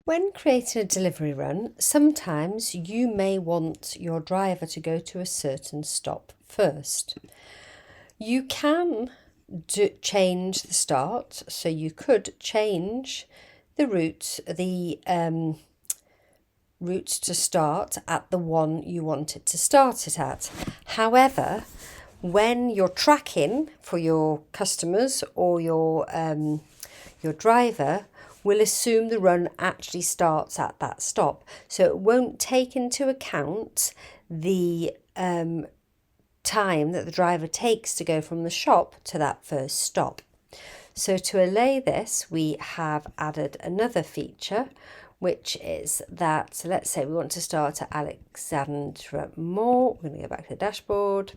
When creating a delivery run, sometimes you may want your driver to go to a certain stop first. You can change the start, so you could change the route, route to start at the one you want it to start it at. However, when you're tracking for your customers or your driver, will assume the run actually starts at that stop. So it won't take into account the time that the driver takes to go from the shop to that first stop. So to allay this, we have added another feature, which is that, so let's say we want to start at Alexandra Moore. We're going to go back to the dashboard.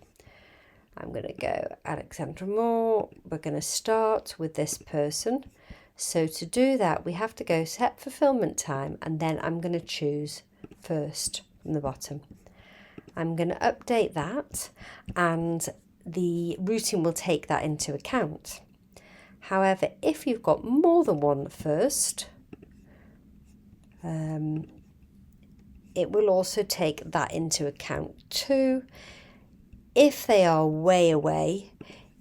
I'm going to go Alexandra Moore. We're going to start with this person. So to do that, we have to go set fulfillment time, and then I'm going to choose first from the bottom. I'm going to update that, and the routing will take that into account. However, if you've got more than one first, it will also take that into account too. If they are way away,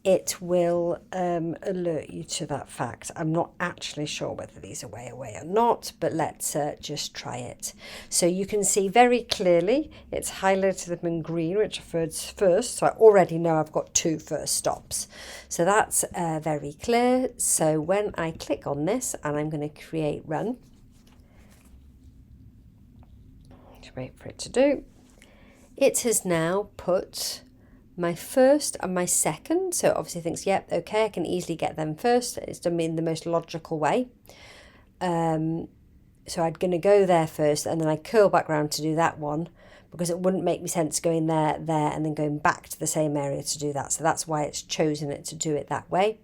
it will alert you to that fact. I'm not actually sure whether these are way away or not, but let's just try it. So you can see very clearly it's highlighted them in green, which are first. So I already know I've got two first stops. So that's very clear. So when I click on this and I'm going to create run, to wait for it to do, it has now put my first and my second, so it obviously thinks, yep, okay, I can easily get them first. It's done me in the most logical way. So I'm going to go there first, and then I curl back round to do that one, because it wouldn't make me sense going there, and then going back to the same area to do that. So that's why it's chosen it to do it that way.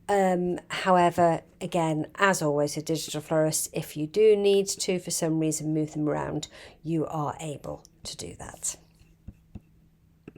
However, again, as always with digital florists, if you do need to, for some reason, move them around, you are able to do that.